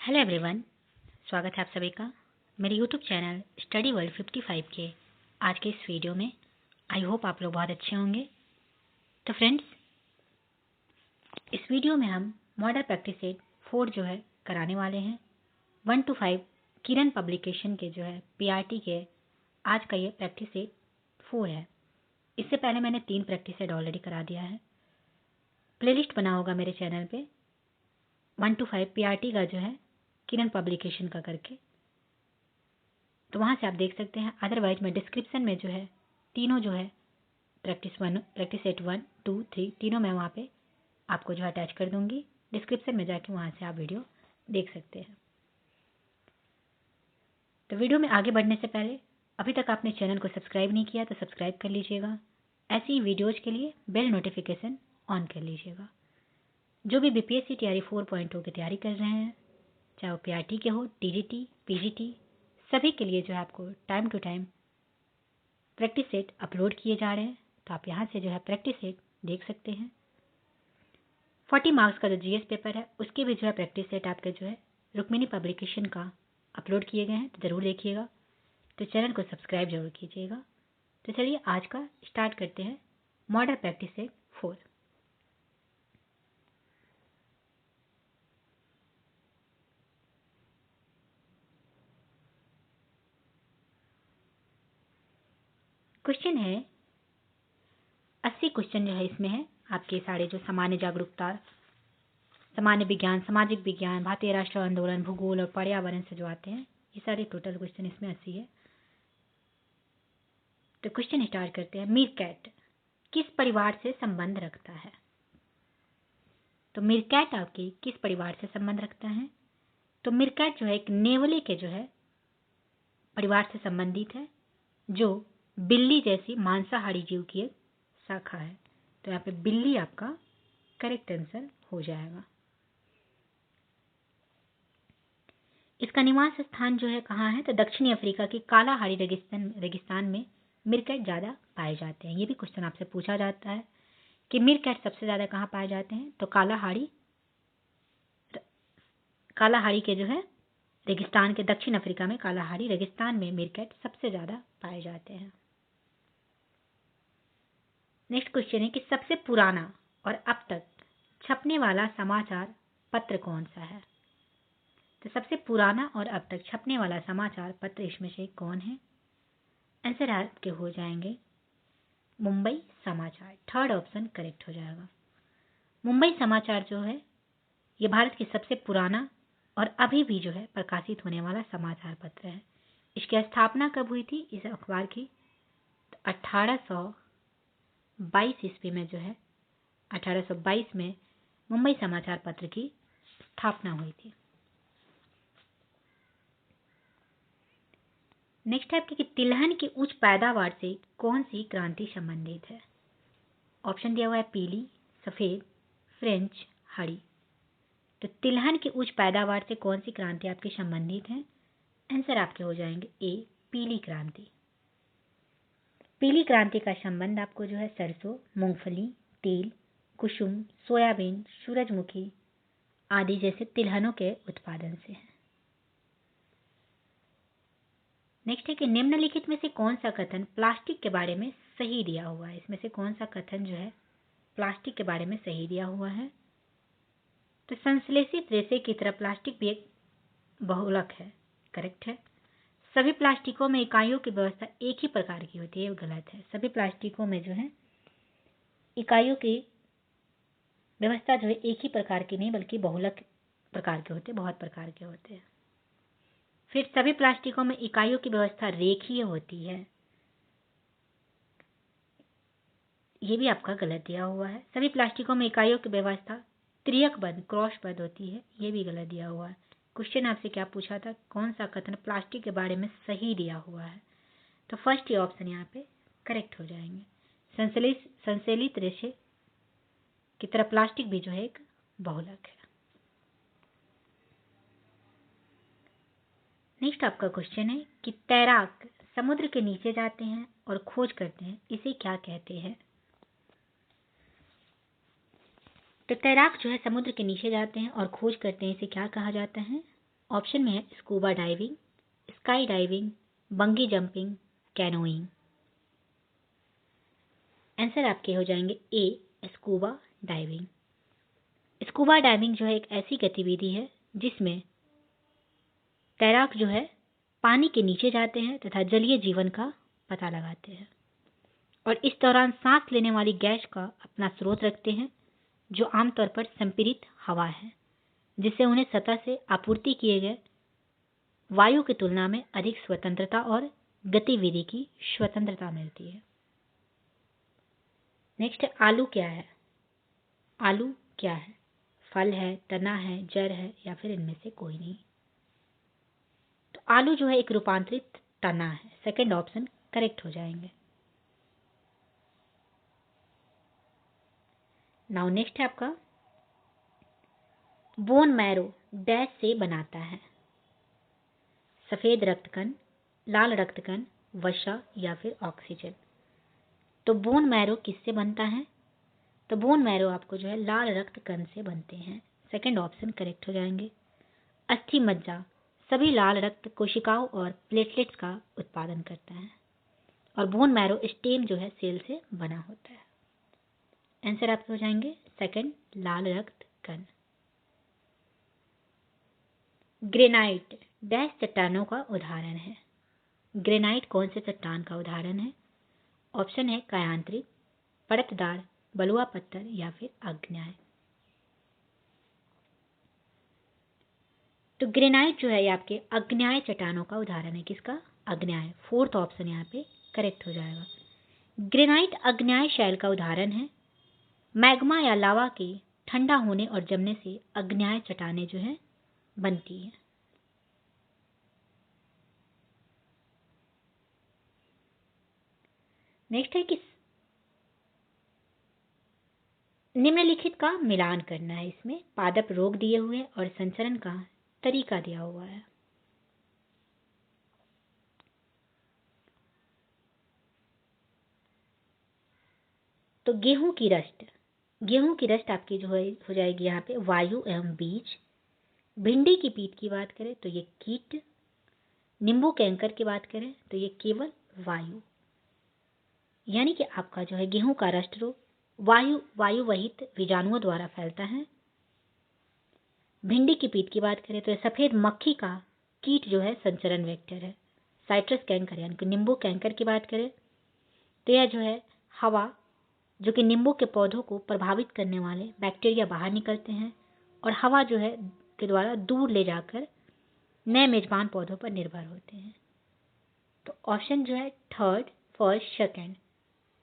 Hello everyone, स्वागत है आप सभी का मेरे यूट्यूब चैनल स्टडी वर्ल्ड 55 के आज के इस वीडियो में। आई होप आप लोग बहुत अच्छे होंगे। तो फ्रेंड्स, इस वीडियो में हम मॉडल प्रैक्टिस सेट 4 जो है कराने वाले हैं। 1 to 5 किरण पब्लिकेशन के जो है PRT के आज का ये प्रैक्टिस सेट 4 है। इससे पहले मैंने 3 प्रैक्टिस सेट ऑलरेडी करा दिया है। प्लेलिस्ट बना होगा मेरे चैनल पे 1 to 5 PRT का जो है किरण पब्लिकेशन का करके, तो वहाँ से आप देख सकते हैं। अदरवाइज मैं डिस्क्रिप्शन में जो है तीनों जो है प्रैक्टिस सेट 1, 2, 3 तीनों मैं वहाँ पे आपको जो है अटैच कर दूंगी। डिस्क्रिप्शन में जाके वहाँ से आप वीडियो देख सकते हैं। तो वीडियो में आगे बढ़ने से पहले अभी तक आपने चैनल को सब्सक्राइब नहीं किया तो सब्सक्राइब कर लीजिएगा। ऐसी ही वीडियोज़ के लिए बेल नोटिफिकेशन ऑन कर लीजिएगा। जो भी BPSC तैयारी 4.0 की तैयारी कर रहे हैं, चाहे वो PRT के हो, TGT, PGT, सभी के लिए जो है आपको time to time practice set upload किए जा रहे हैं। तो आप यहाँ से जो है प्रैक्टिस सेट देख सकते हैं। 40 मार्क्स का जो GS पेपर है उसके भी जो है प्रैक्टिस सेट आपके जो है रुक्मिणी पब्लिकेशन का अपलोड किए गए हैं, तो ज़रूर देखिएगा। तो चैनल को सब्सक्राइब जरूर कीजिएगा। तो चलिए आज का स्टार्ट करते हैं मॉडल प्रैक्टिस सेट 4। क्वेश्चन है 80 क्वेश्चन जो है इसमें है आपके सारे जो सामान्य जागरूकता, सामान्य विज्ञान, सामाजिक विज्ञान, भारतीय राष्ट्र आंदोलन, भूगोल और पर्यावरण से जो आते हैं, ये सारे टोटल क्वेश्चन इसमें 80 है। तो क्वेश्चन स्टार्ट करते हैं। मीरकैट किस परिवार से संबंध रखता है? तो मीरकैट आपकी किस परिवार से संबंध रखता है? तो मीरकैट जो है एक नेवले के जो है परिवार से संबंधित है, जो बिल्ली जैसी मांसाहारी जीव की एक शाखा है। तो यहाँ पे बिल्ली आपका करेक्ट आंसर हो जाएगा। इसका निवास स्थान जो है कहाँ है? तो दक्षिणी अफ्रीका की कालाहारी रेगिस्तान में मीरकैट ज़्यादा पाए जाते हैं। ये भी क्वेश्चन आपसे पूछा जाता है कि मीरकैट सबसे ज़्यादा कहाँ पाए जाते हैं? तो कालाहारी के जो है रेगिस्तान के दक्षिण अफ्रीका में कालाहारी रेगिस्तान में मीरकैट सबसे ज़्यादा पाए जाते हैं। नेक्स्ट क्वेश्चन है कि सबसे पुराना और अब तक छपने वाला समाचार पत्र कौन सा है? तो सबसे पुराना और अब तक छपने वाला समाचार पत्र इसमें से कौन है? आंसर आपके हो जाएंगे मुंबई समाचार। थर्ड ऑप्शन करेक्ट हो जाएगा। मुंबई समाचार जो है ये भारत की सबसे पुराना और अभी भी जो है प्रकाशित होने वाला समाचार पत्र है। इसकी स्थापना कब हुई थी इस अखबार की? तो 1822 ईस्वी में जो है 1822 में मुंबई समाचार पत्र की स्थापना हुई थी। नेक्स्ट है कि तिलहन की उच्च पैदावार से कौन सी क्रांति संबंधित है? ऑप्शन दिया हुआ है पीली, सफेद, फ्रेंच, हरी। तो तिलहन की उच्च पैदावार से कौन सी क्रांति आपकी संबंधित है? आंसर आपके हो जाएंगे ए, पीली क्रांति। पीली क्रांति का संबंध आपको जो है सरसों, मूंगफली, तिल, कुसुम, सोयाबीन, सूरजमुखी आदि जैसे तिलहनों के उत्पादन से है। नेक्स्ट है कि निम्नलिखित में से कौन सा कथन प्लास्टिक के बारे में सही दिया हुआ है? इसमें से कौन सा कथन जो है प्लास्टिक के बारे में सही दिया हुआ है? तो संश्लेषित रेशे की तरह प्लास्टिक भी एक बहुलक है, करेक्ट है। सभी प्लास्टिकों में इकाइयों की व्यवस्था एक ही प्रकार की होती है, ये गलत है। सभी प्लास्टिकों में जो है इकाइयों की व्यवस्था जो है एक ही प्रकार की नहीं बल्कि बहुलक प्रकार के होते हैं, बहुत प्रकार के होते हैं। फिर सभी प्लास्टिकों में इकाइयों की व्यवस्था रेखीय होती है, ये भी आपका गलत दिया हुआ है। सभी प्लास्टिकों में इकाइयों की व्यवस्था त्रियकबद्ध क्रॉसबद्ध होती है, ये भी गलत दिया हुआ है। क्वेश्चन आपसे क्या पूछा था? कौन सा कथन प्लास्टिक के बारे में सही दिया हुआ है? तो फर्स्ट ही ऑप्शन यहाँ पे करेक्ट हो जाएंगे। संश्लेषित रेशे की तरह प्लास्टिक भी जो है एक बहुलक है। नेक्स्ट आपका क्वेश्चन है कि तैराक समुद्र के नीचे जाते हैं और खोज करते हैं, इसे क्या कहते हैं? तो तैराक जो है समुद्र के नीचे जाते हैं और खोज करते हैं, इसे क्या कहा जाता है? ऑप्शन में है scuba diving, sky diving, बंगी jumping, canoeing. Answer आपके हो जाएंगे ए, स्कूबा डाइविंग। स्कूबा डाइविंग जो है एक ऐसी गतिविधि है जिसमें तैराक जो है पानी के नीचे जाते हैं तथा जलीय जीवन का पता लगाते हैं और इस दौरान सांस लेने वाली गैस का अपना स्रोत रखते हैं, जो आमतौर पर संपीड़ित हवा है, जिससे उन्हें सतह से आपूर्ति किए गए वायु की तुलना में अधिक स्वतंत्रता और गतिविधि की स्वतंत्रता मिलती है। नेक्स्ट है आलू क्या है? आलू क्या है? फल है, तना है, जड़ है या फिर इनमें से कोई नहीं? तो आलू जो है एक रूपांतरित तना है। सेकंड ऑप्शन करेक्ट हो जाएंगे। नाउ नेक्स्ट है आपका बोन मैरो डैश से बनाता है? सफेद रक्तकण, लाल रक्तकण, वसा या फिर ऑक्सीजन? तो बोन मैरो किससे बनता है? तो बोन मैरो आपको जो है लाल रक्तकण से बनते हैं। सेकंड ऑप्शन करेक्ट हो जाएंगे। अस्थि मज्जा सभी लाल रक्त कोशिकाओं और प्लेटलेट्स का उत्पादन करता है और बोन मैरो स्टेम जो है सेल से बना होता है। आंसर आपके हो जाएंगे सेकंड, लाल रक्त कण। ग्रेनाइट डैश चट्टानों का उदाहरण है? ग्रेनाइट कौन से चट्टान का उदाहरण है? ऑप्शन है कायांतरित, परतदार, बलुआ पत्थर या फिर अग्न्याय। तो ग्रेनाइट जो है ये आपके अग्न्याय चट्टानों का उदाहरण है। किसका? अग्न्याय। फोर्थ ऑप्शन यहाँ पे करेक्ट हो जाएगा। ग्रेनाइट अग्न्याय शैल का उदाहरण है। मैग्मा या लावा के ठंडा होने और जमने से अग्न्याय चट्टानें जो है बनती है। नेक्स्ट है कि निम्नलिखित का मिलान करना है। इसमें पादप रोग दिए हुए और संचरण का तरीका दिया हुआ है। तो गेहूं की रस्ट आपकी जो है हो जाएगी यहाँ पे वायु एवं बीज। भिंडी की पीठ की बात करें तो ये कीट। नींबू कैंकर की बात करें तो ये केवल वायु। यानी कि आपका जो है गेहूं का रस्ट रोग वायु वहित बीजाणुओं द्वारा फैलता है। भिंडी की पीठ की बात करें तो सफेद मक्खी का कीट जो है संचरण वेक्टर है। साइट्रस कैंकर यानी कि नींबू कैंकर की बात करें तो यह जो है हवा जो कि नींबू के पौधों को प्रभावित करने वाले बैक्टीरिया बाहर निकलते हैं और हवा जो है के द्वारा दूर ले जाकर नए मेजबान पौधों पर निर्भर होते हैं। तो ऑप्शन जो है थर्ड, फर्स्ट, सेकंड,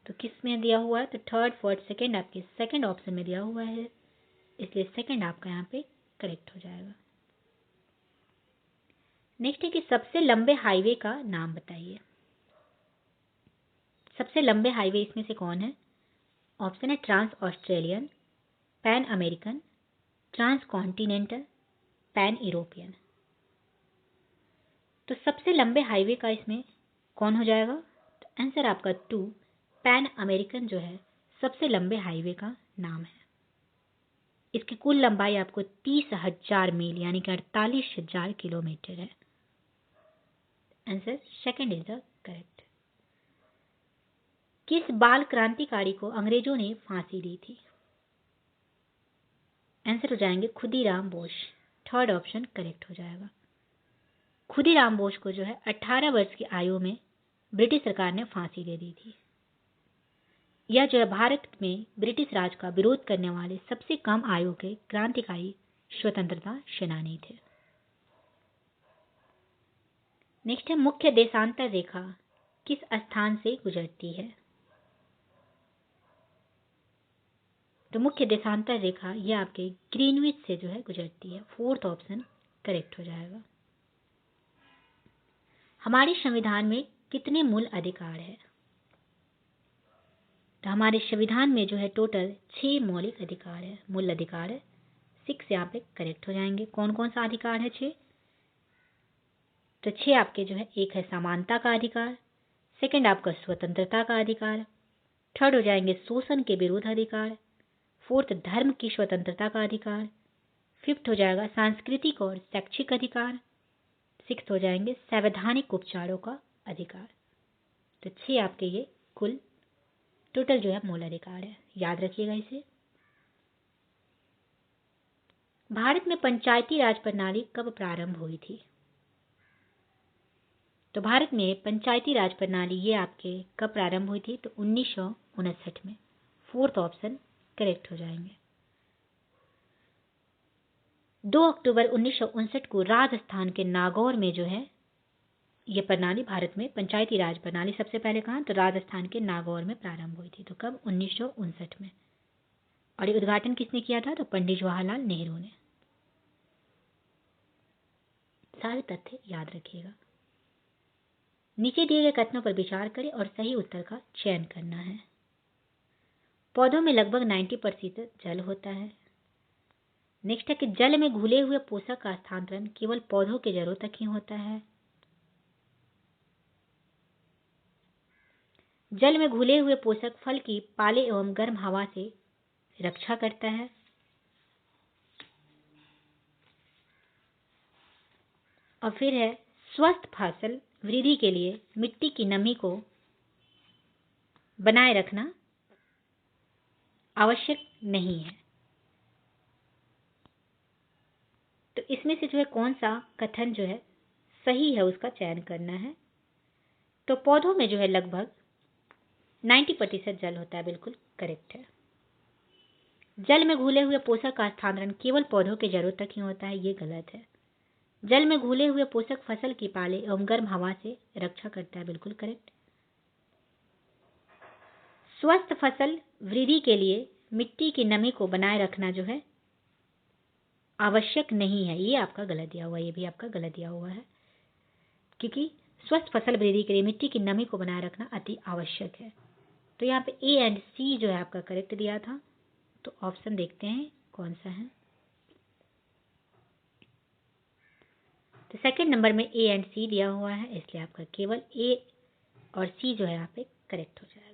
तो किस में दिया हुआ है? तो थर्ड, फर्स्ट, सेकंड आपके सेकंड ऑप्शन में दिया हुआ है, इसलिए सेकंड आपका यहाँ पे करेक्ट हो जाएगा। नेक्स्ट है कि सबसे लंबे हाईवे का नाम बताइए। सबसे लंबे हाईवे इसमें से कौन है? ऑप्शन है trans Australian, pan American, trans continental, pan European. तो सबसे लंबे हाईवे का इसमें कौन हो जाएगा? तो आंसर आपका 2, पैन अमेरिकन जो है सबसे लंबे हाईवे का नाम है। इसकी कुल लंबाई आपको 30,000 मील यानी कि 48,000 किलोमीटर है। Answer second is the correct. किस बाल क्रांतिकारी को अंग्रेजों ने फांसी दी थी? आंसर हो जाएंगे Khudiram Bose. Third option correct हो जाएगा। खुदीराम बोस को जो है 18 वर्ष की आयु में ब्रिटिश सरकार ने फांसी दे दी थी। यह जो है भारत में ब्रिटिश राज का विरोध करने वाले सबसे कम आयु के क्रांतिकारी स्वतंत्रता सेनानी थे। नेक्स्ट है मुख्य देशांतर रेखा किस स्थान से गुजरती है? तो मुख्य देशांतर रेखा यह आपके ग्रीनविच से जो है गुजरती है। फोर्थ ऑप्शन करेक्ट हो जाएगा। हमारे संविधान में कितने मूल अधिकार है? तो हमारे संविधान में जो है टोटल 6 मौलिक अधिकार है, मूल अधिकार है। 6 यहाँ पे करेक्ट हो जाएंगे। कौन कौन सा अधिकार है 6? तो 6 आपके जो है, एक है समानता का अधिकार, सेकंड आपका स्वतंत्रता का अधिकार, थर्ड हो जाएंगे शोषण के विरुद्ध अधिकार, फोर्थ धर्म की स्वतंत्रता का अधिकार, 5th हो जाएगा सांस्कृतिक और शैक्षिक अधिकार। 6th हो जाएंगे संवैधानिक उपचारों का अधिकार। तो 6 आपके ये कुल टोटल जो है मूल अधिकार है, याद रखिएगा इसे। भारत में पंचायती राज प्रणाली कब प्रारंभ हुई थी? तो भारत में पंचायती राज प्रणाली ये आपके कब प्रारंभ हुई थी? तो 1959 में। 4th ऑप्शन करेक्ट हो जाएंगे। 2 अक्टूबर 1959 को राजस्थान के नागौर में जो है ये प्रणाली, भारत में पंचायती राज प्रणाली सबसे पहले कहाँ? तो राजस्थान के नागौर में प्रारंभ हुई थी। तो कब? 1959 में। और ये उद्घाटन किसने किया था? तो पंडित जवाहरलाल नेहरू ने। सारे तथ्य याद रखिएगा। नीचे दिए गए कथनों पर विचार करें और सही उत्तर का चयन करना है। पौधों में लगभग 90% जल होता है। नेक्स्ट है कि जल में घुले हुए पोषक का स्थानांतरण केवल पौधों के जड़ों तक ही होता है। जल में घुले हुए पोषक फल की पाले एवं गर्म हवा से रक्षा करता है। और फिर है स्वस्थ फसल वृद्धि के लिए मिट्टी की नमी को बनाए रखना आवश्यक नहीं है। तो इसमें से जो है कौन सा कथन जो है सही है उसका चयन करना है। तो पौधों में जो है लगभग 90% जल होता है, बिल्कुल करेक्ट है। जल में घुले हुए पोषक का स्थानांतरण केवल पौधों के जड़ों तक ही होता है, ये गलत है। जल में घुले हुए पोषक फसल की पाले एवं गर्म हवा से रक्षा करता है, बिल्कुल करेक्ट। स्वस्थ फसल वृद्धि के लिए मिट्टी की नमी को बनाए रखना जो है आवश्यक नहीं है, ये आपका गलत दिया हुआ है, ये भी आपका गलत दिया हुआ है, क्योंकि स्वस्थ फसल वृद्धि के लिए मिट्टी की नमी को बनाए रखना अति आवश्यक है। तो यहाँ पे ए एंड सी जो है आपका करेक्ट दिया था। तो ऑप्शन देखते हैं कौन सा है। तो सेकंड नंबर में ए एंड सी दिया हुआ है, इसलिए आपका केवल ए और सी जो है यहाँ पे करेक्ट हो जाएगा।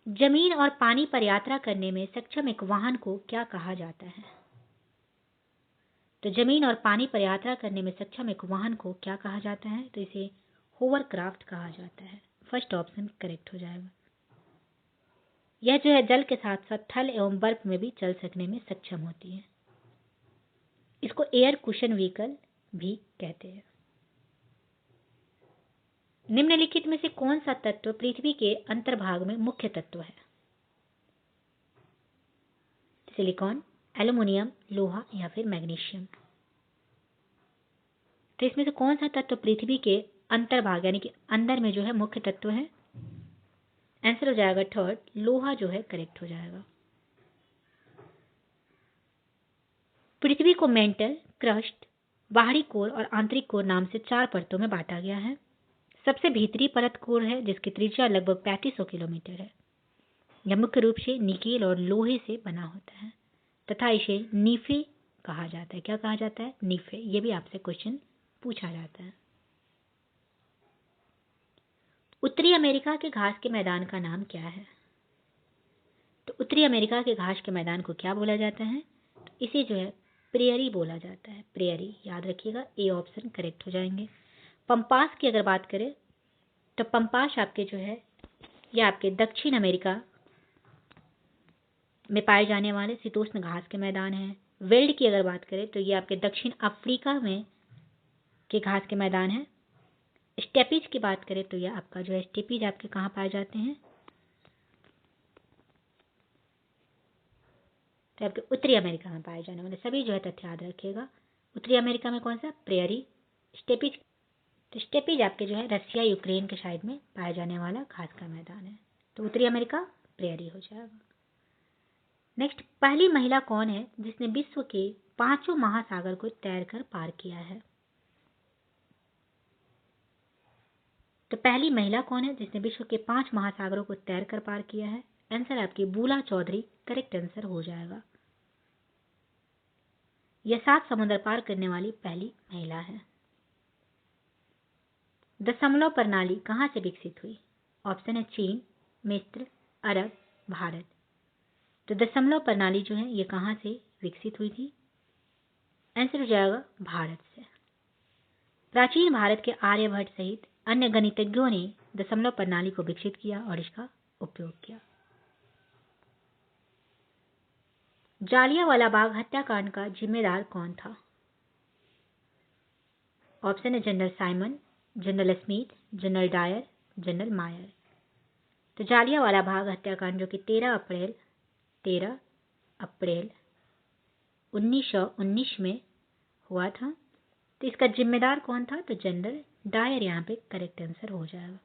जमीन और पानी पर यात्रा करने में सक्षम एक वाहन को क्या कहा जाता है? तो जमीन और पानी पर यात्रा करने में सक्षम एक वाहन को क्या कहा जाता है? तो इसे होवरक्राफ्ट कहा जाता है। फर्स्ट ऑप्शन करेक्ट हो जाएगा। यह जो है जल के साथ साथ थल एवं बर्फ में भी चल सकने में सक्षम होती है। इसको एयर कुशन व्हीकल भी कहते हैं। निम्नलिखित में से कौन सा तत्व पृथ्वी के अंतर्भाग में मुख्य तत्व है? सिलिकॉन, एल्युमिनियम, लोहा या फिर मैग्नीशियम। तो इसमें से कौन सा तत्व पृथ्वी के अंतर्भाग यानी कि अंदर में जो है मुख्य तत्व है? आंसर हो जाएगा थर्ड, लोहा जो है करेक्ट हो जाएगा। पृथ्वी को मेंटल, क्रस्ट, बाहरी कोर और आंतरिक कोर नाम से 4 परतों में बांटा गया है। सबसे भीतरी परत कोर है जिसकी त्रिज्या लगभग 3500 किलोमीटर है। यह मुख्य रूप से निकेल और लोहे से बना होता है तथा इसे नीफे कहा जाता है। क्या कहा जाता है? नीफे। ये भी आपसे क्वेश्चन पूछा जाता है। उत्तरी अमेरिका के घास के मैदान का नाम क्या है? तो उत्तरी अमेरिका के घास के मैदान को क्या बोला जाता है? तो इसे जो है प्रेयरी बोला जाता है। प्रेयरी याद रखिएगा, ए ऑप्शन करेक्ट हो जाएंगे। पंपास की अगर बात करें तो पंपास आपके जो है ये आपके दक्षिण अमेरिका में पाए जाने वाले शीतोष्ण घास के मैदान हैं। वेल्ड की अगर बात करें तो ये आपके दक्षिण अफ्रीका में के घास के मैदान हैं। स्टेपीज की बात करें तो ये आपका जो है स्टेपीज आपके कहाँ पाए जाते हैं? तो आपके उत्तरी अमेरिका में पाए जाने वाले सभी जो है तथ्य याद रखिएगा। उत्तरी अमेरिका में कौन सा? Prairie, steppes. तो स्टेपीज आपके जो है रसिया यूक्रेन के साइड में पाया जाने वाला घास का मैदान है। तो उत्तरी अमेरिका प्रेयरी हो जाएगा। नेक्स्ट, पहली महिला कौन है जिसने विश्व के 5 महासागर को तैरकर पार किया है? तो पहली महिला कौन है जिसने विश्व के 5 महासागरों को तैरकर पार किया है? आंसर आपकी बूला चौधरी करेक्ट आंसर हो जाएगा। यह 7 समुद्र पार करने वाली पहली महिला है। दशमलव प्रणाली कहाँ से विकसित हुई? ऑप्शन है चीन, मिस्र, अरब, भारत। तो दशमलव प्रणाली जो है ये कहाँ से विकसित हुई थी? आंसर हो जाएगा भारत से। प्राचीन भारत के आर्यभट्ट सहित अन्य गणितज्ञों ने दशमलव प्रणाली को विकसित किया और इसका उपयोग किया। जालियांवाला बाग हत्याकांड का जिम्मेदार कौन था? ऑप्शन है general Simon, general Smith, general Dyer, general Mayer. तो जालियांवाला बाग हत्याकांड जो कि 13 अप्रैल 1919 में हुआ था, तो इसका जिम्मेदार कौन था? तो जनरल डायर यहाँ पे करेक्ट आंसर हो जाएगा।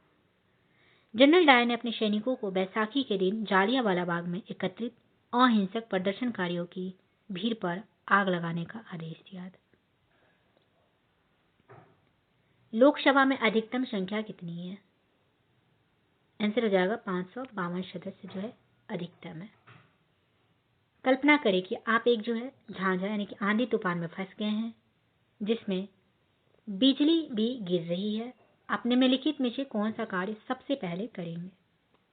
जनरल डायर ने अपने सैनिकों को बैसाखी के दिन जालियांवाला बाग में एकत्रित अहिंसक प्रदर्शनकारियों की भीड़ पर आग लगाने का आदेश दिया था। लोकसभा में अधिकतम संख्या कितनी है? आंसर हो जाएगा 552 सदस्य जो है अधिकतम है। कल्पना करें कि आप एक जो है झांझा यानी कि आंधी तूफान में फंस गए हैं, जिसमें बिजली भी गिर रही है। आप निम्नलिखित में से कौन सा कार्य सबसे पहले करेंगे?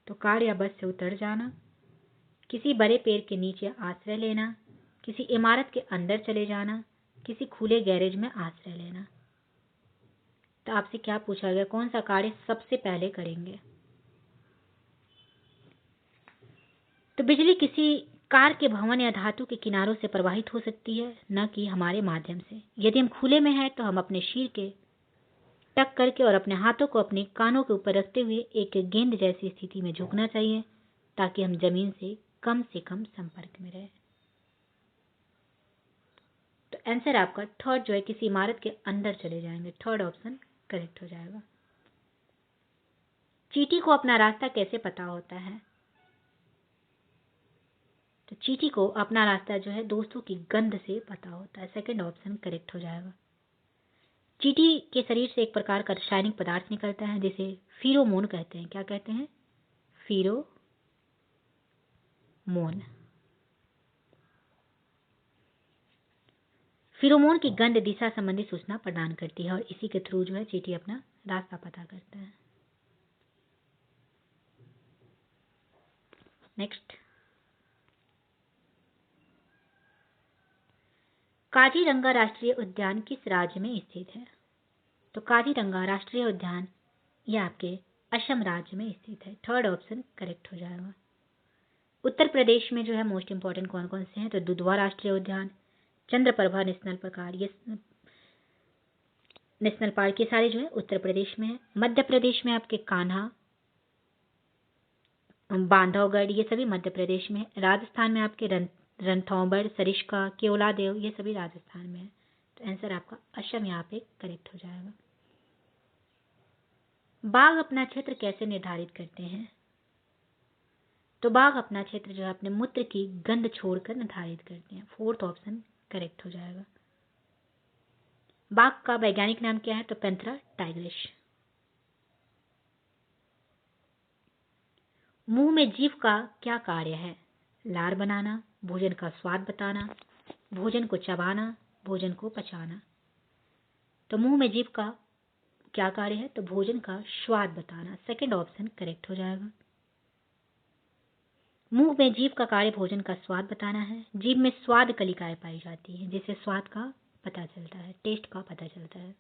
तो कार या बस से उतर जाना, किसी बड़े पेड़ के नीचे आश्रय लेना, किसी इमारत के अंदर चले जाना, किसी खुले गैरेज में आश्रय लेना। तो आपसे क्या पूछा गया, कौन सा कार्य सबसे पहले करेंगे? तो बिजली किसी कार के भवन या धातु के किनारों से प्रवाहित हो सकती है, न कि हमारे माध्यम से। यदि हम खुले में हैं तो हम अपने सिर के टक करके और अपने हाथों को अपने कानों के ऊपर रखते हुए एक गेंद जैसी स्थिति में झुकना चाहिए, ताकि हम जमीन से कम संपर्क में रहें। तो आंसर आपका थर्ड जो है किसी इमारत के अंदर चले जाएंगे। थर्ड ऑप्शन करेक्ट हो जाएगा। चींटी को अपना रास्ता कैसे पता होता है? तो चींटी को अपना रास्ता जो है दोस्तों की गंध से पता होता है। सेकंड ऑप्शन करेक्ट हो जाएगा। चींटी के शरीर से एक प्रकार का रासायनिक पदार्थ निकलता है जिसे फीरोमोन कहते हैं। क्या कहते हैं? फीरोमोन। फिरोमोन की गंध दिशा संबंधी सूचना प्रदान करती है और इसी के थ्रू जो है चींटी अपना रास्ता पता करता है। नेक्स्ट, काजीरंगा राष्ट्रीय उद्यान किस राज्य में स्थित है? तो काजीरंगा राष्ट्रीय उद्यान यह आपके असम राज्य में स्थित है। थर्ड ऑप्शन करेक्ट हो जाएगा। उत्तर प्रदेश में जो है मोस्ट इंपॉर्टेंट कौन कौन से हैं? तो दुधवा राष्ट्रीय उद्यान, चंद्रप्रभा नेशनल पार्क, ये सारे जो है उत्तर प्रदेश में है। मध्य प्रदेश में आपके कान्हा, बांधवगढ़, ये सभी मध्य प्रदेश में है। राजस्थान में आपके रणथंभौर, सरिस्का, केवलादेव, ये सभी राजस्थान में है। तो आंसर आपका असम यहाँ पे करेक्ट हो जाएगा। बाघ अपना क्षेत्र कैसे निर्धारित करते हैं? तो बाघ अपना क्षेत्र जो है अपने मूत्र की गंध छोड़कर निर्धारित करते हैं। फोर्थ ऑप्शन करेक्ट हो जाएगा। बाघ का वैज्ञानिक नाम क्या है? तो पैंथेरा टाइग्रिस। मुंह में जीभ का क्या कार्य है? लार बनाना, भोजन का स्वाद बताना, भोजन को चबाना, भोजन को पचाना। तो मुंह में जीभ का क्या कार्य है? तो भोजन का स्वाद बताना। सेकंड ऑप्शन करेक्ट हो जाएगा। मुंह में जीभ का कार्य भोजन का स्वाद बताना है। जीभ में स्वाद कलिकाएं पाई जाती हैं जिससे स्वाद का पता चलता है, टेस्ट का पता चलता है।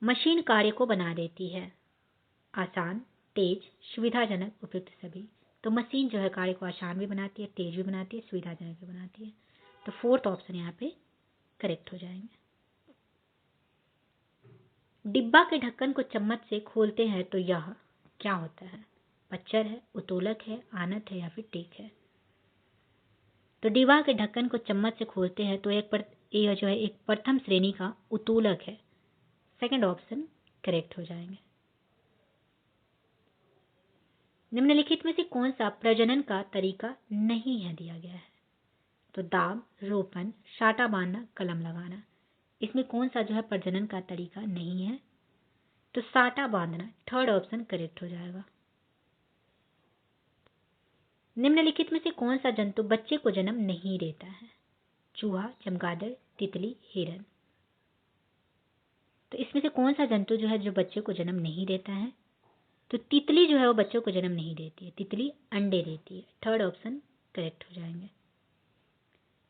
मशीन कार्य को बना देती है आसान, तेज, सुविधाजनक, उपयुक्त सभी। तो मशीन जो है कार्य को आसान भी बनाती है, तेज भी बनाती है, सुविधाजनक भी बनाती है। तो फोर्थ ऑप्शन यहाँ पे करेक्ट हो जाएंगे। डिब्बा के ढक्कन को चम्मच से खोलते हैं तो यह क्या होता है? पच्चर है, उत्तोलक है, आनत है या फिर टेक है? तो डिब्बा के ढक्कन को चम्मच से खोलते हैं तो यह जो है एक प्रथम श्रेणी का उत्तोलक है। सेकंड ऑप्शन करेक्ट हो जाएंगे। निम्नलिखित में से कौन सा प्रजनन का तरीका नहीं है दिया गया है? तो दाब, रोपण, साटा बांधना, कलम लगाना। इसमें कौन सा जो है प्रजनन का तरीका नहीं है? तो साटा बांधना। थर्ड ऑप्शन करेक्ट हो जाएगा। निम्नलिखित में से कौन सा जंतु बच्चे को जन्म नहीं देता है? चूहा, चमगादड़, तितली, हिरन। तो इसमें से कौन सा जंतु जो है जो बच्चे को जन्म नहीं देता है? तो तितली जो है वो बच्चों को जन्म नहीं देती है, तितली अंडे देती है। थर्ड ऑप्शन करेक्ट हो जाएंगे।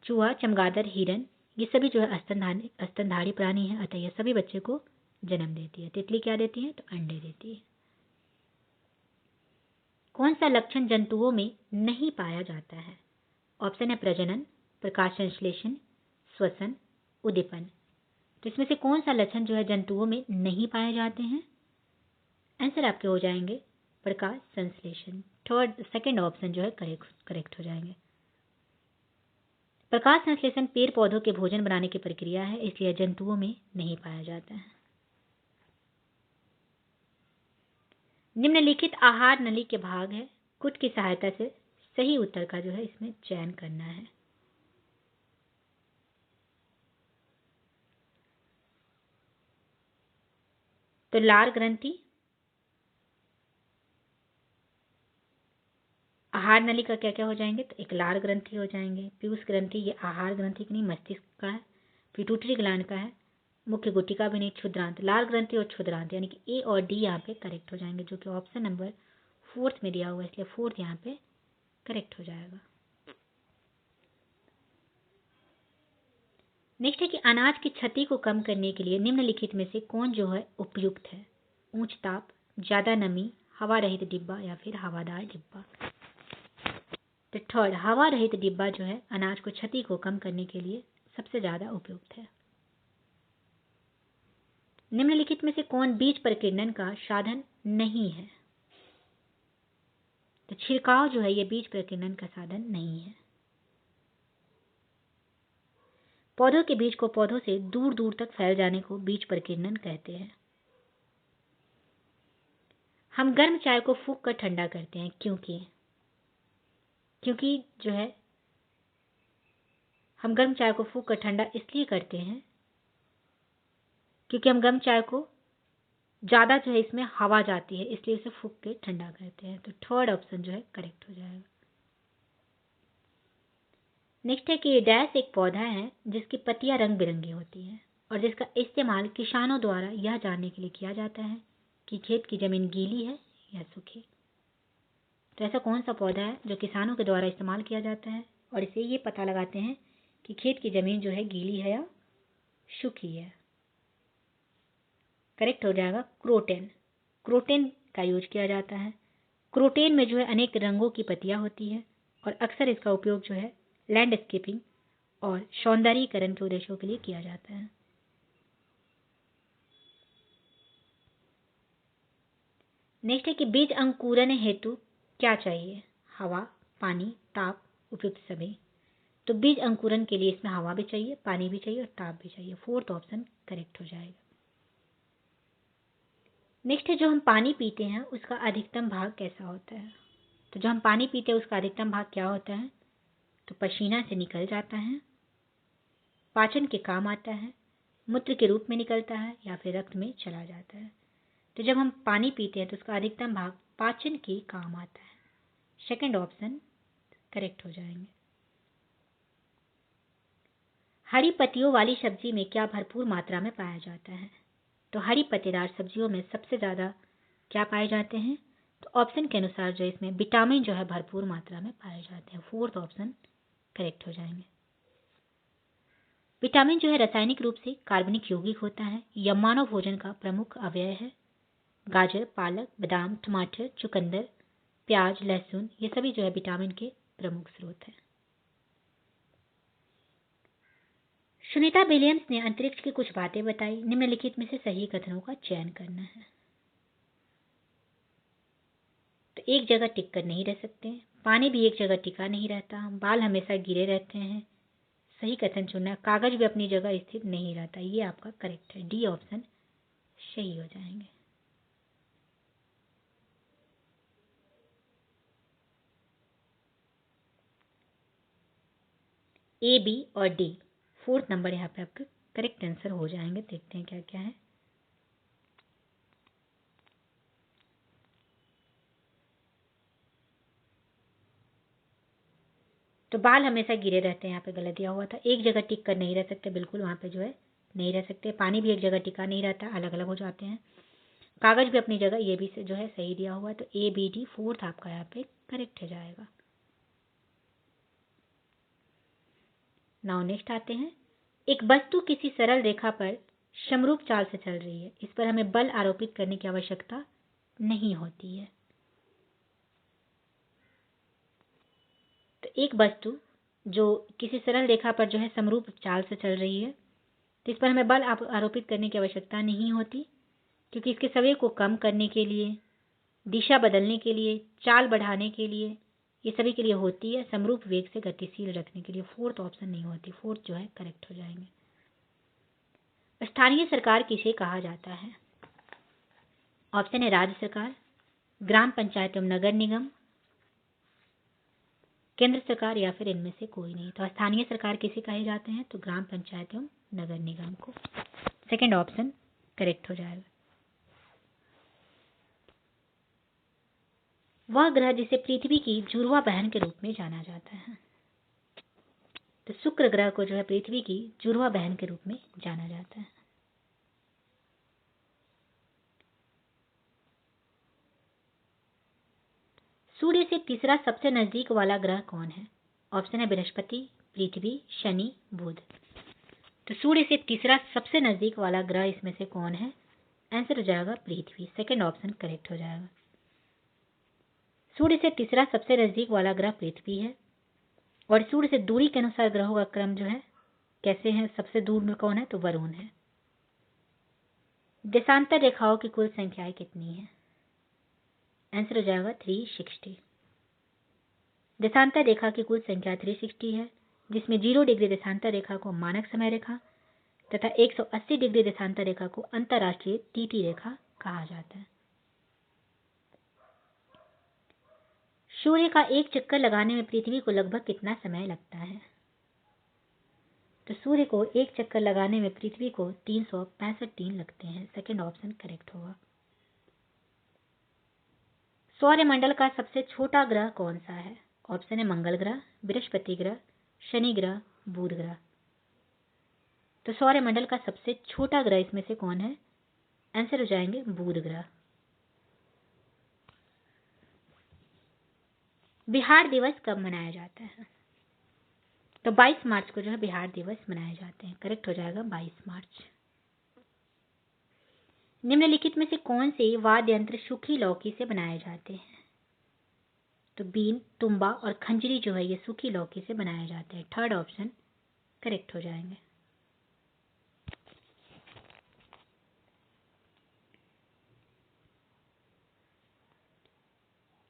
चूहा, चमगादड़, हिरन ये सभी जो है स्तनधारी प्राणी है, अतः ये सभी बच्चे को जन्म देती है। तितली क्या देती है? तो अंडे देती है। कौन सा लक्षण जंतुओं में नहीं पाया जाता है? ऑप्शन है प्रजनन, प्रकाश संश्लेषण, श्वसन, उद्दीपन। तो इसमें से कौन सा लक्षण जो है जंतुओं में नहीं पाए जाते हैं? आंसर आपके हो जाएंगे प्रकाश संश्लेषण। सेकंड ऑप्शन जो है करेक्ट हो जाएंगे। प्रकाश संश्लेषण पेड़ पौधों के भोजन बनाने की प्रक्रिया है, इसलिए जंतुओं में नहीं पाया जाता है। निम्नलिखित आहार नली के भाग है, कुट की सहायता से सही उत्तर का जो है इसमें चयन करना है। तो लार ग्रंथि, आहार नली का क्या क्या हो जाएंगे? तो एक लार ग्रंथि हो जाएंगे, पीयूष ग्रंथि ये आहार ग्रंथि की नहीं मस्तिष्क का है, पिट्यूटरी ग्लैंड का है, मुख्य गुटिका भी नहीं, क्षुद्रांत। लार ग्रंथि और क्षुद्रांत यानी कि ए और डी यहाँ पे करेक्ट हो जाएंगे, जो कि ऑप्शन नंबर 4 में दिया हुआ है, इसलिए 4 यहाँ पे करेक्ट हो जाएगा। नेक्स्ट है कि अनाज की क्षति को कम करने के लिए निम्नलिखित में से कौन जो है उपयुक्त है? उच्च ताप, ज्यादा नमी, हवा रहित डिब्बा या फिर हवादार डिब्बा। तो थर्ड हवा रहित डिब्बा जो है अनाज को क्षति को कम करने के लिए सबसे ज्यादा उपयुक्त है। निम्नलिखित में से कौन बीज प्रकीर्णन का साधन नहीं है? तो छिड़काव जो है ये बीज प्रकीर्णन का साधन नहीं है। पौधों के बीज को पौधों से दूर दूर तक फैल जाने को बीज प्रकीर्णन कहते हैं। हम गर्म चाय को फूंक कर ठंडा करते हैं, क्योंकि जो है हम गर्म चाय को फूंक कर ठंडा इसलिए करते हैं क्योंकि हम गर्म चाय को ज्यादा जो है इसमें हवा जाती है, इसलिए इसे फूंक के ठंडा करते हैं। तो थर्ड ऑप्शन जो है करेक्ट हो जाएगा। नेक्स्ट है कि डैश एक पौधा है जिसकी पत्तियां रंग बिरंगी होती हैं और जिसका इस्तेमाल किसानों द्वारा यह जानने के लिए किया जाता है कि खेत की जमीन गीली है या सूखी। तो ऐसा कौन सा पौधा है जो किसानों के द्वारा इस्तेमाल किया जाता है और इसे ये पता लगाते हैं कि खेत की जमीन जो है गीली है या सूखी है? करेक्ट हो जाएगा क्रोटेन। क्रोटेन का यूज किया जाता है। क्रोटेन में जो है अनेक रंगों की पत्तियां होती है और अक्सर इसका उपयोग जो है लैंडस्केपिंग और सौंदर्यीकरण के उद्देश्यों के लिए किया जाता है। नेक्स्ट है कि बीज अंकुरन हेतु क्या चाहिए? हवा, पानी, ताप, उपयुक्त सभी। तो बीज अंकुरन के लिए इसमें हवा भी चाहिए, पानी भी चाहिए और ताप भी चाहिए। फोर्थ ऑप्शन करेक्ट हो जाएगा। नेक्स्ट है जो हम पानी पीते हैं उसका अधिकतम भाग कैसा होता है? तो जो हम पानी पीते हैं उसका अधिकतम भाग क्या होता है? तो पसीना से निकल जाता है, पाचन के काम आता है, मूत्र के रूप में निकलता है या फिर रक्त में चला जाता है। तो जब हम पानी पीते हैं तो उसका अधिकतम भाग पाचन के काम आता है। सेकंड ऑप्शन करेक्ट हो जाएंगे। हरी पत्तियों वाली सब्जी में क्या भरपूर मात्रा में पाया जाता है? तो हरी पत्तेदार सब्जियों में सबसे ज्यादा क्या पाए जाते हैं? तो ऑप्शन के अनुसार जो इसमें विटामिन जो है भरपूर मात्रा में पाए जाते हैं। फोर्थ ऑप्शन करेक्ट हो जाएंगे। विटामिन जो है रासायनिक रूप से कार्बनिक यौगिक होता है, यह मानव भोजन का प्रमुख अवयव है। गाजर, पालक, बादाम, टमाटर, चुकंदर, प्याज, लहसुन ये सभी जो है विटामिन के प्रमुख स्रोत हैं। सुनीता विलियम्स ने अंतरिक्ष की कुछ बातें बताई, निम्नलिखित में से सही कथनों का चयन करना है। तो एक जगह टिक कर नहीं रह सकते, पानी भी एक जगह टिका नहीं रहता, बाल हमेशा गिरे रहते हैं। सही कथन चुनना, कागज भी अपनी जगह स्थित नहीं रहता। ये आपका करेक्ट है, डी ऑप्शन सही हो जाएंगे। ए, बी और डी फोर्थ नंबर यहाँ पे आपके करेक्ट आंसर हो जाएंगे। देखते हैं क्या क्या है। तो बाल हमेशा गिरे रहते हैं, यहाँ पे गलत दिया हुआ था। एक जगह टिक कर नहीं रह सकते, बिल्कुल वहाँ पे जो है नहीं रह सकते। पानी भी एक जगह टिका नहीं रहता, अलग अलग हो जाते हैं। कागज भी अपनी जगह, ये भी जो है सही दिया हुआ है, तो ABD फोर्थ आपका यहाँ पे करेक्ट हो जाएगा। नाउ नेक्स्ट आते हैं, एक वस्तु किसी सरल रेखा पर समरूप चाल से चल रही है, इस पर हमें बल आरोपित करने की आवश्यकता नहीं होती है। तो एक वस्तु जो किसी सरल रेखा पर जो है समरूप चाल से चल रही है, तो इस पर हमें बल आरोपित करने की आवश्यकता नहीं होती, क्योंकि इसके सवेग को कम करने के लिए, दिशा बदलने के लिए, चाल बढ़ाने के लिए, ये सभी के लिए होती है, समरूप वेग से गतिशील रखने के लिए। फोर्थ ऑप्शन नहीं होती, फोर्थ जो है करेक्ट हो जाएंगे। स्थानीय सरकार किसे कहा जाता है? ऑप्शन है राज्य सरकार, ग्राम पंचायत एवं नगर निगम, केंद्र सरकार, या फिर इनमें से कोई नहीं। तो स्थानीय सरकार किसे कहे जाते हैं? तो ग्राम पंचायत एवं नगर निगम को। सेकंड ऑप्शन करेक्ट हो जाएगा। वह ग्रह जिसे पृथ्वी की जुड़वा बहन के रूप में जाना जाता है, तो शुक्र ग्रह को जो है पृथ्वी की जुड़वा बहन के रूप में जाना जाता है। सूर्य से तीसरा सबसे नजदीक वाला ग्रह कौन है? ऑप्शन है बृहस्पति, पृथ्वी, शनि, बुध। तो सूर्य से तीसरा सबसे नजदीक वाला ग्रह इसमें से कौन है? आंसर हो जाएगा पृथ्वी। सेकंड ऑप्शन करेक्ट हो जाएगा। सूर्य से तीसरा सबसे नजदीक वाला ग्रह पृथ्वी है, और सूर्य से दूरी के अनुसार ग्रहों का क्रम जो है कैसे है? सबसे दूर में कौन है? तो वरुण है। देशांतर रेखाओं की कुल संख्याएं कितनी है? आंसर हो जाएगा 360। देशांतर रेखा की कुल संख्या 360 है, जिसमें 0 डिग्री देशांतर रेखा को मानक समय रेखा तथा 180 डिग्री देशांतर रेखा को अंतरराष्ट्रीय TT रेखा कहा जाता है। सूर्य का एक चक्कर लगाने में पृथ्वी को लगभग कितना समय लगता है? तो सूर्य को एक चक्कर लगाने में पृथ्वी को 365 दिन लगते हैं। सेकंड ऑप्शन करेक्ट होगा। सौरमंडल का सबसे छोटा ग्रह कौन सा है? ऑप्शन है मंगल ग्रह, बृहस्पति ग्रह, शनि ग्रह, बुध ग्रह। तो सौरमंडल का सबसे छोटा ग्रह इसमें से कौन है? आंसर हो जाएंगे बुध ग्रह। बिहार दिवस कब मनाया जाता है? तो 22 मार्च को जो है बिहार दिवस मनाए जाते हैं। करेक्ट हो जाएगा 22 मार्च। निम्नलिखित में से कौन से वाद्य यंत्र सूखी लौकी से बनाए जाते हैं? तो बीन, तुम्बा और खंजरी जो है ये सूखी लौकी से बनाए जाते हैं। थर्ड ऑप्शन करेक्ट हो जाएंगे।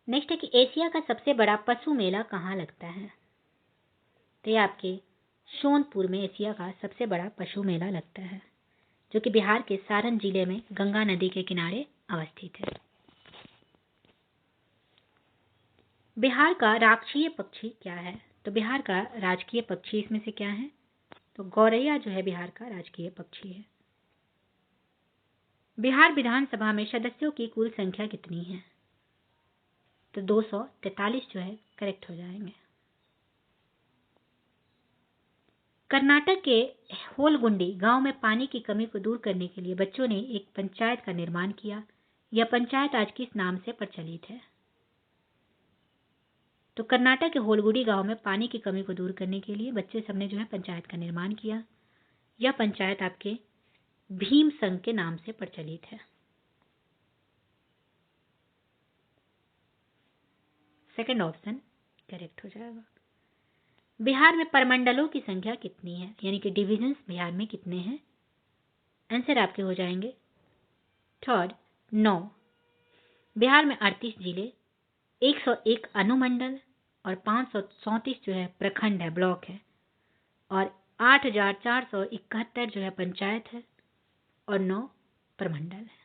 नेक्स्ट है कि एशिया का सबसे बड़ा पशु मेला कहाँ लगता है? तो ये आपके सोनपुर में एशिया का सबसे बड़ा पशु मेला लगता है, जो कि बिहार के सारण जिले में गंगा नदी के किनारे अवस्थित है। बिहार का राष्ट्रीय पक्षी क्या है? तो बिहार का राजकीय पक्षी इसमें से क्या है? तो गौरैया जो है बिहार का राजकीय पक्षी है। बिहार विधानसभा में सदस्यों की कुल संख्या कितनी है? तो 243 जो है करेक्ट हो जाएंगे। कर्नाटक के होलगुंडी गांव में पानी की कमी को दूर करने के लिए बच्चों ने एक पंचायत का निर्माण किया। यह पंचायत आज किस नाम से प्रचलित है? तो कर्नाटक के होलगुंडी गांव में पानी की कमी को दूर करने के लिए बच्चे सबने जो है पंचायत का निर्माण किया। यह पंचायत आपके भीम संघ के नाम से प्रचलित है। सेकंड ऑप्शन करेक्ट हो जाएगा। बिहार में परमंडलों की संख्या कितनी है? यानी कि डिविजन्स बिहार में कितने हैं? आंसर आपके हो जाएंगे थर्ड 9। बिहार में 38 जिले, 101 अनुमंडल और 534 जो है प्रखंड है, ब्लॉक है, और 8471 जो है पंचायत है और 9 प्रमंडल है।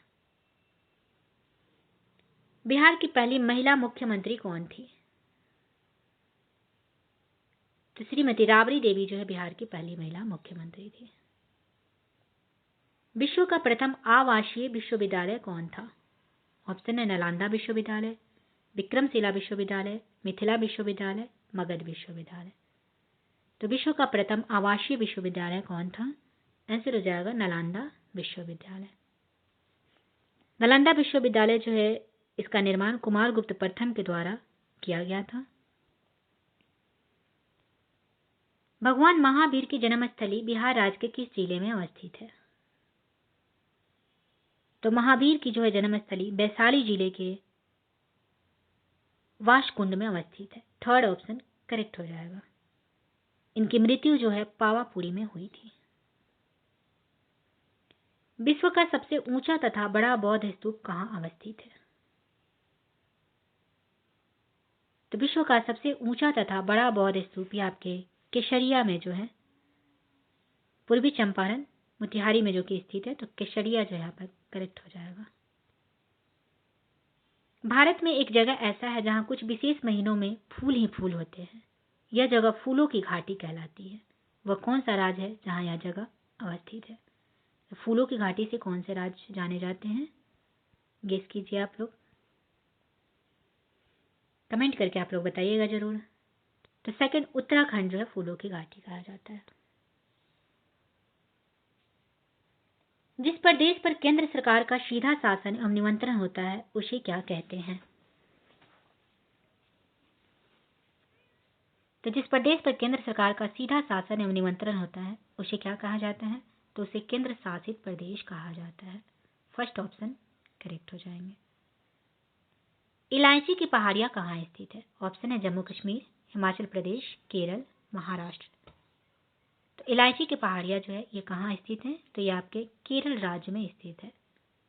बिहार की पहली महिला मुख्यमंत्री कौन थी? तो श्रीमती राबड़ी देवी जो है बिहार की पहली महिला मुख्यमंत्री थी। विश्व का प्रथम आवासीय विश्वविद्यालय कौन था? ऑप्शन है नालंदा विश्वविद्यालय, विक्रमशिला विश्वविद्यालय, मिथिला विश्वविद्यालय, मगध विश्वविद्यालय। तो विश्व का प्रथम आवासीय विश्वविद्यालय कौन था? आंसर हो जाएगा नालंदा विश्वविद्यालय। नालंदा विश्वविद्यालय जो है इसका निर्माण कुमारगुप्त प्रथम के द्वारा किया गया था। भगवान महावीर की जन्मस्थली बिहार राज्य के किस जिले में अवस्थित है? तो महावीर की जो है जन्मस्थली वैशाली जिले के वाशकुंड में अवस्थित है। थर्ड ऑप्शन करेक्ट हो जाएगा। इनकी मृत्यु जो है पावापुरी में हुई थी। विश्व का सबसे ऊंचा तथा बड़ा बौद्ध स्तूप कहां अवस्थित है? तो विश्व का सबसे ऊंचा तथा बड़ा बौद्ध स्तूप ये आपके केसरिया में जो है पूर्वी चंपारण मोतिहारी में जो कि स्थित है, तो केसरिया जो यहाँ पर करेक्ट हो जाएगा। भारत में एक जगह ऐसा है जहां कुछ विशेष महीनों में फूल ही फूल होते हैं। यह जगह फूलों की घाटी कहलाती है। वह कौन सा राज्य है जहां यह जगह अवस्थित है? तो फूलों की घाटी से कौन से राज्य जाने जाते हैं? गेस कीजिए आप लोग, कमेंट करके आप लोग बताइएगा जरूर। तो सेकंड उत्तराखंड जो है फूलों की घाटी कहा जाता है। जिस प्रदेश पर केंद्र सरकार का सीधा शासन एवं नियंत्रण होता है उसे क्या कहते हैं? तो जिस प्रदेश पर केंद्र सरकार का सीधा शासन एवं नियंत्रण होता है उसे क्या कहा जाता है? तो उसे केंद्र शासित प्रदेश कहा जाता है। फर्स्ट ऑप्शन करेक्ट हो जाएंगे। इलायची की पहाड़ियां कहाँ स्थित है? ऑप्शन है जम्मू कश्मीर, हिमाचल प्रदेश, केरल, महाराष्ट्र। तो इलायची की पहाड़ियां जो है ये कहाँ स्थित है? तो ये आपके केरल राज्य में स्थित है।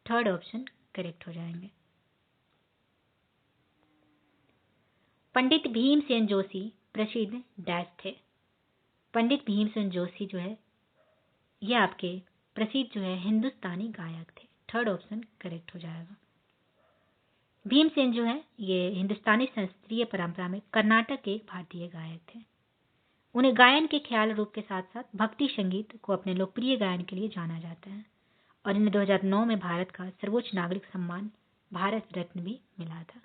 थर्ड ऑप्शन करेक्ट हो जाएंगे। पंडित भीमसेन जोशी प्रसिद्ध डैश थे। पंडित भीमसेन जोशी जो है ये आपके प्रसिद्ध जो है हिंदुस्तानी गायक थे। थर्ड ऑप्शन करेक्ट हो जाएगा। भीमसेन जो है ये हिंदुस्तानी शास्त्रीय परंपरा में कर्नाटक के एक भारतीय गायक थे। उन्हें गायन के ख्याल रूप के साथ साथ भक्ति संगीत को अपने लोकप्रिय गायन के लिए जाना जाता है और इन्हें 2009 में भारत का सर्वोच्च नागरिक सम्मान भारत रत्न भी मिला था।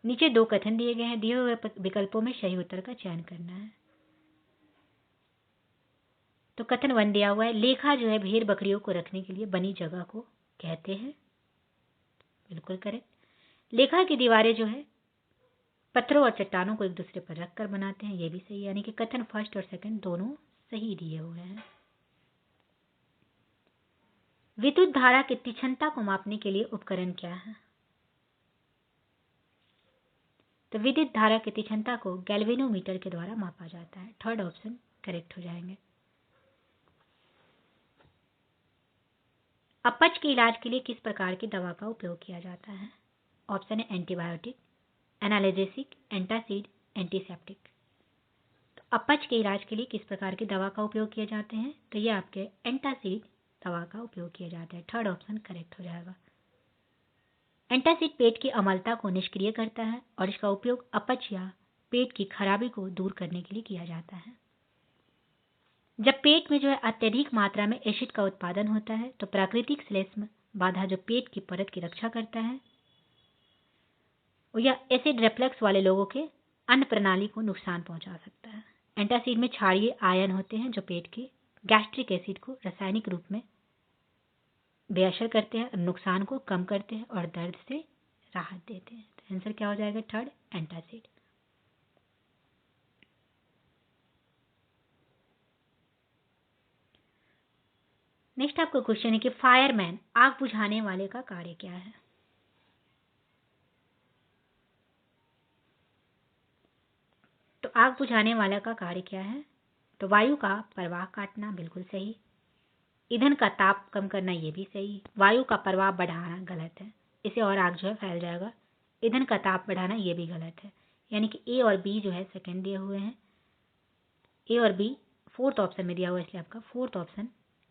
नीचे दो कथन दिए गए हैं, दिए हुए विकल्पों में सही उत्तर का चयन करना है। तो कथन 1 दिया हुआ है, लेखा जो है भेड़ बकरियों को रखने के लिए बनी जगह को कहते हैं। बिल्कुल करेक्ट। लेखा की दीवारें जो है पत्थरों और चट्टानों को एक दूसरे पर रखकर बनाते हैं, ये भी सही है। यानी कि कथन फर्स्ट और सेकंड दोनों सही दिए हुए हैं। विद्युत धारा की तीक्ष्णता को मापने के लिए उपकरण क्या है? तो विद्युत धारा की तीक्ष्णता को गैल्वेनोमीटर के द्वारा मापा जाता है। थर्ड ऑप्शन करेक्ट हो जाएंगे। अपच के इलाज के लिए किस प्रकार की दवा का उपयोग किया जाता है? ऑप्शन है एंटीबायोटिक, एनाल्जेसिक, एंटासिड, एंटीसेप्टिक। तो अपच के इलाज के लिए किस प्रकार की दवा का उपयोग किए जाते हैं? तो ये आपके एंटासिड दवा का उपयोग किया जाता है। थर्ड ऑप्शन करेक्ट हो जाएगा। एंटासिड पेट की अम्लता को निष्क्रिय करता है और इसका उपयोग अपच या पेट की खराबी को दूर करने के लिए किया जाता है। जब पेट में जो है अत्यधिक मात्रा में एसिड का उत्पादन होता है तो प्राकृतिक श्लेष्म बाधा जो पेट की परत की रक्षा करता है या एसिड रिफ्लक्स वाले लोगों के अन्न प्रणाली को नुकसान पहुंचा सकता है। एंटासिड में क्षारीय आयन होते हैं जो पेट के गैस्ट्रिक एसिड को रासायनिक रूप में बेअसर करते हैं, नुकसान को कम करते हैं और दर्द से राहत देते हैं। तो आंसर क्या हो जाएगा? Third antacid. नेक्स्ट आपका क्वेश्चन है कि फायरमैन आग बुझाने वाले का कार्य क्या है? तो आग बुझाने वाला का कार्य क्या है? तो वायु का प्रवाह काटना, बिल्कुल सही। ईंधन का ताप कम करना, ये भी सही। वायु का प्रवाह बढ़ाना गलत है, इसे और आग जो है फैल जाएगा। ईंधन का ताप बढ़ाना ये भी गलत है। यानी कि ए और बी जो है सेकंड दिए हुए हैं, ए और बी फोर्थ ऑप्शन में दिया हुआ है, इसलिए आपका फोर्थ ऑप्शन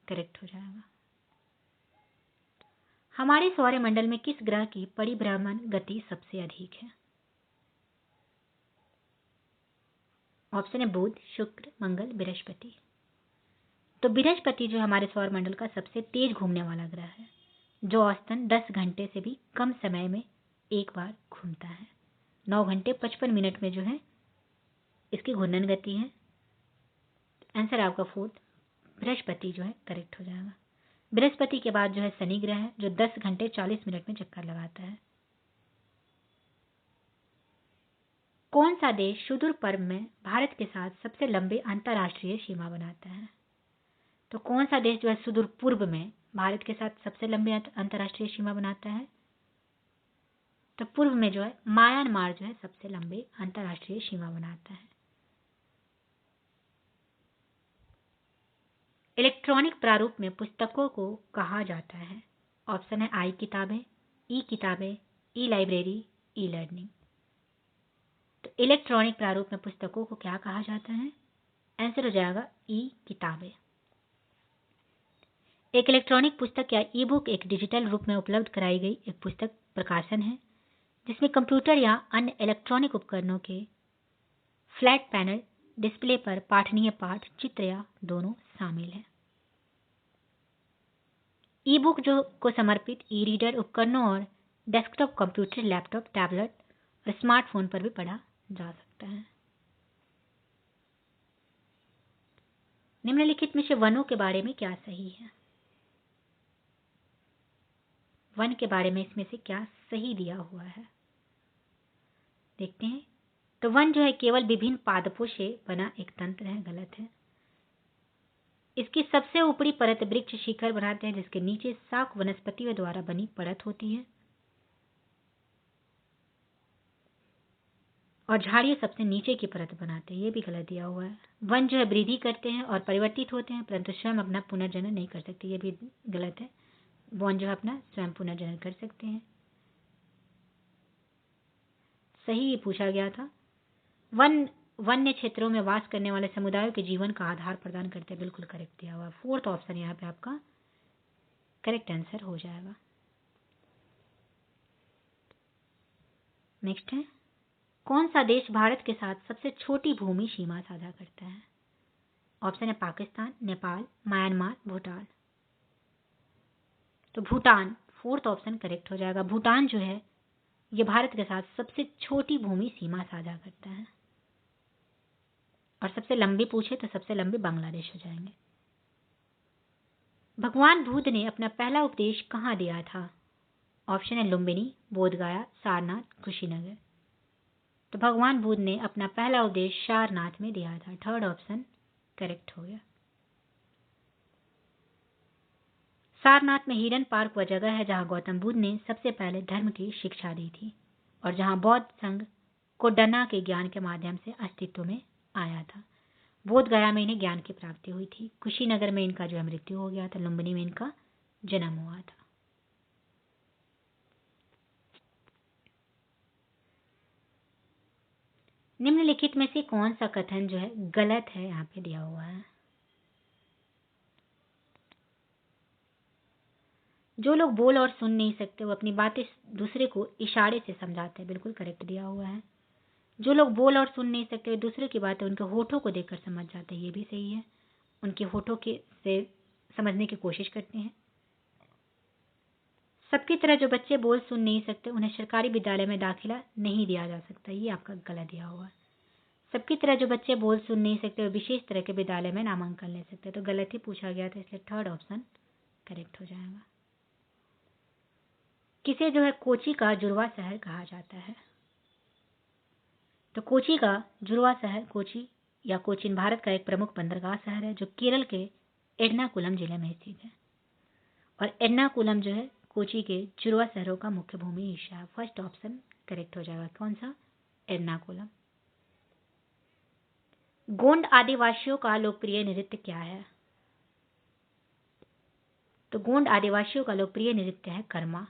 करेक्ट हो जाएगा। हमारे सौरमंडल में किस ग्रह की परिभ्रमण गति सबसे अधिक है? ऑप्शन है बुध, शुक्र, मंगल, बृहस्पति। तो बृहस्पति जो हमारे सौरमंडल का सबसे तेज घूमने वाला ग्रह है, जो औसतन 10 घंटे से भी कम समय में एक बार घूमता है। 9 घंटे 55 मिनट में जो है इसकी घूर्णन गति है। आंसर आपका फोर्थ बृहस्पति जो है करेक्ट हो जाएगा। बृहस्पति के बाद जो है शनि ग्रह है, जो 10 घंटे 40 मिनट में चक्कर लगाता है। कौन सा देश सुदूर पूर्व में भारत के साथ सबसे लंबी अंतर्राष्ट्रीय सीमा बनाता है? तो कौन सा देश जो है सुदूर पूर्व में भारत के साथ सबसे लंबी अंतर्राष्ट्रीय सीमा बनाता है? तो पूर्व में जो है म्यांमार जो है सबसे लंबी अंतर्राष्ट्रीय सीमा बनाता है। इलेक्ट्रॉनिक प्रारूप में पुस्तकों को कहा जाता है? ऑप्शन है आई किताबें, ई लाइब्रेरी, ई लर्निंग। तो इलेक्ट्रॉनिक प्रारूप में पुस्तकों को क्या कहा जाता है? आंसर हो जाएगा ई किताबें। एक इलेक्ट्रॉनिक पुस्तक या ई बुक एक डिजिटल रूप में उपलब्ध कराई गई एक पुस्तक प्रकाशन है जिसमें कंप्यूटर या अन्य इलेक्ट्रॉनिक उपकरणों के फ्लैट पैनल डिस्प्ले पर पाठनीय पाठ, चित्र या दोनों शामिल है। ई बुक जो को समर्पित ई रीडर उपकरणों और डेस्कटॉप कंप्यूटर, लैपटॉप, टैबलेट और स्मार्टफोन पर भी पढ़ा जा सकता है। निम्नलिखित में से वनों के बारे में क्या सही है? वन के बारे में इसमें से क्या सही दिया हुआ है? देखते हैं। तो वन जो है केवल विभिन्न पादपों से बना एक तंत्र है, गलत है। इसकी सबसे ऊपरी परत वृक्ष शिखर बनाते हैं जिसके नीचे शाक वनस्पतियों द्वारा बनी परत होती है और झाड़ियां सबसे नीचे की परत बनाते हैं, ये भी गलत दिया हुआ है। वन जो है वृद्धि करते हैं और परिवर्तित होते हैं परंतु स्वयं अपना पुनर्जनन नहीं कर सकते, ये भी गलत है। वन जो है अपना स्वयं पुनर्जनन कर सकते हैं। सही पूछा गया था। वन वन्य क्षेत्रों में वास करने वाले समुदायों के जीवन का आधार प्रदान करते हैं, बिल्कुल करेक्ट दिया हुआ। फोर्थ ऑप्शन यहाँ पे आपका करेक्ट आंसर हो जाएगा। नेक्स्ट है, कौन सा देश भारत के साथ सबसे छोटी भूमि सीमा साझा करता है? ऑप्शन है पाकिस्तान, नेपाल, म्यांमार, भूटान। तो भूटान फोर्थ ऑप्शन करेक्ट हो जाएगा। भूटान जो है ये भारत के साथ सबसे छोटी भूमि सीमा साझा करता है और सबसे लंबी पूछे तो सबसे लंबी बांग्लादेश हो जाएंगे। भगवान बुद्ध ने अपना पहला उपदेश कहाँ दिया था? ऑप्शन है लुम्बिनी, बोधगया, सारनाथ, कुशीनगर। तो भगवान बुद्ध ने अपना पहला उपदेश सारनाथ में दिया था। थर्ड ऑप्शन करेक्ट हो गया। सारनाथ में हिरन पार्क वह जगह है जहां गौतम बुद्ध ने सबसे पहले धर्म की शिक्षा दी थी और जहां बौद्ध संघ कोडन्ना के ज्ञान के माध्यम से अस्तित्व में आया था। बोध गया में इन्हें ज्ञान की प्राप्ति हुई थी। कुशीनगर में इनका जो है मृत्यु हो गया था। लुम्बिनी में इनका जन्म हुआ था। निम्नलिखित में से कौन सा कथन जो है गलत है यहाँ पे दिया हुआ है? जो लोग बोल और सुन नहीं सकते वो अपनी बातें दूसरे को इशारे से समझाते हैं, बिल्कुल करेक्ट दिया हुआ है। जो लोग बोल और सुन नहीं सकते वे दूसरे की बातें उनके होठों को देखकर समझ जाते हैं, ये भी सही है। उनके होठों के से समझने की कोशिश करते हैं। सबकी तरह जो बच्चे बोल सुन नहीं सकते उन्हें सरकारी विद्यालय में दाखिला नहीं दिया जा सकता, ये आपका गलत दिया हुआ है। सबकी तरह जो बच्चे बोल सुन नहीं सकते वे विशेष तरह के विद्यालय में नामांकन ले सकते हैं, तो गलत ही पूछा गया था, इसलिए थर्ड ऑप्शन करेक्ट हो जाएगा। किसे जो है कोची का जुड़वा शहर कहा जाता है? तो कोची का जुड़वा शहर कोची या कोचीन भारत का एक प्रमुख बंदरगाह शहर है जो केरल के एर्नाकुलम जिले में स्थित है और एर्नाकुलम जो है कोची के जुड़वा शहरों का मुख्य भूमि हिस्सा है। फर्स्ट ऑप्शन करेक्ट हो जाएगा। कौन सा? एर्नाकुलम। गोंड आदिवासियों का लोकप्रिय नृत्य क्या है? तो गोंड आदिवासियों का लोकप्रिय नृत्य है कर्मा।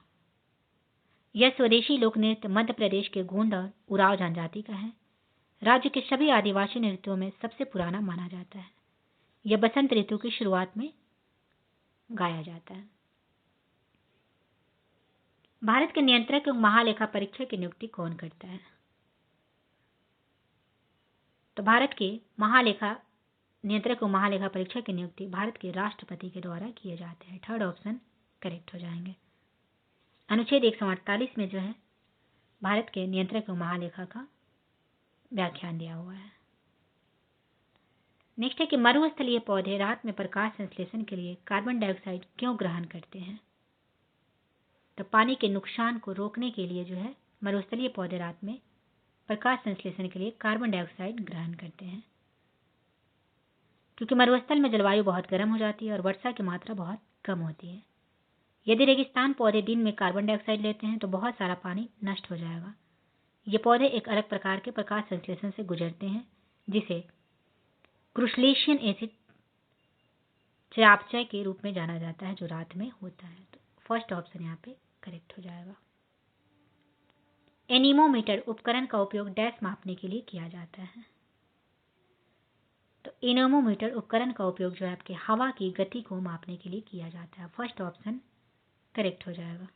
यह स्वदेशी लोक नृत्य मध्य प्रदेश के गोंड और उरांव जनजाति का है। राज्य के सभी आदिवासी नृत्यों में सबसे पुराना माना जाता है। यह बसंत ऋतु की शुरुआत में गाया जाता है। भारत के नियंत्रक एवं महालेखा परीक्षक की नियुक्ति कौन करता है? तो भारत के महालेखा नियंत्रक एवं महालेखा परीक्षक की नियुक्ति भारत के राष्ट्रपति के द्वारा किए जाते हैं। थर्ड ऑप्शन करेक्ट हो जाएंगे। अनुच्छेद 148 में जो है भारत के नियंत्रक एवं महालेखा का व्याख्यान दिया हुआ है। नेक्स्ट है कि मरुस्थलीय पौधे रात में प्रकाश संश्लेषण के लिए कार्बन डाइऑक्साइड क्यों ग्रहण करते हैं? तो पानी के नुकसान को रोकने के लिए जो है मरुस्थलीय पौधे रात में प्रकाश संश्लेषण के लिए कार्बन डाइऑक्साइड ग्रहण करते हैं, क्योंकि मरुस्थल में जलवायु बहुत गर्म हो जाती है और वर्षा की मात्रा बहुत कम होती है। यदि रेगिस्तान पौधे दिन में कार्बन डाइऑक्साइड लेते हैं तो बहुत सारा पानी नष्ट हो जाएगा। ये पौधे एक अलग प्रकार के प्रकाश संश्लेषण से गुजरते हैं जिसे क्रुशलेशियन एसिड चयापचय के रूप में जाना जाता है, जो रात में होता है। तो फर्स्ट ऑप्शन यहाँ पे करेक्ट हो जाएगा। एनीमोमीटर उपकरण का उपयोग डैश मापने के लिए किया जाता है। तो एनीमोमीटर उपकरण का उपयोग जो है आपके हवा की गति को मापने के लिए किया जाता है। फर्स्ट ऑप्शन करेक्ट हो जाएगा।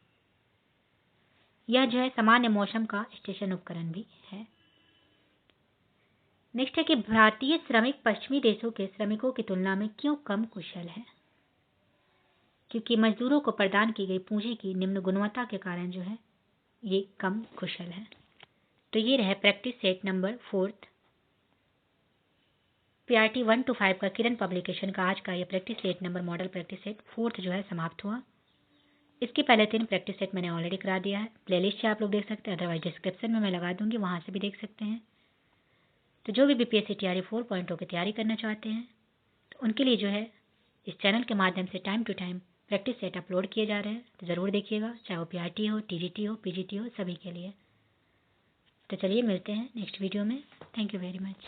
यह जो है सामान्य मौसम का स्टेशन उपकरण भी है। नेक्स्ट है कि भारतीय श्रमिक पश्चिमी देशों के श्रमिकों की तुलना में क्यों कम कुशल है? क्योंकि मजदूरों को प्रदान की गई पूंजी की निम्न गुणवत्ता के कारण जो है ये कम कुशल है। तो ये रहे practice set number 4 PRT 1 to 5 का किरण पब्लिकेशन का आज का ये practice set number model practice set 4 जो है समाप्त हुआ। इसके पहले 3 प्रैक्टिस सेट मैंने ऑलरेडी करा दिया है। प्लेलिस्ट से आप लोग देख सकते हैं, अदरवाइज डिस्क्रिप्शन में मैं लगा दूंगी, वहां से भी देख सकते हैं। तो जो भी BPSC TRE 4.0 की तैयारी करना चाहते हैं तो उनके लिए जो है इस चैनल के माध्यम से time to time practice set upload किए जा रहे हैं, तो ज़रूर देखिएगा, चाहे वो PRT हो, TGT हो, PGT हो, सभी के लिए। तो चलिए मिलते हैं नेक्स्ट वीडियो में। Thank you very much.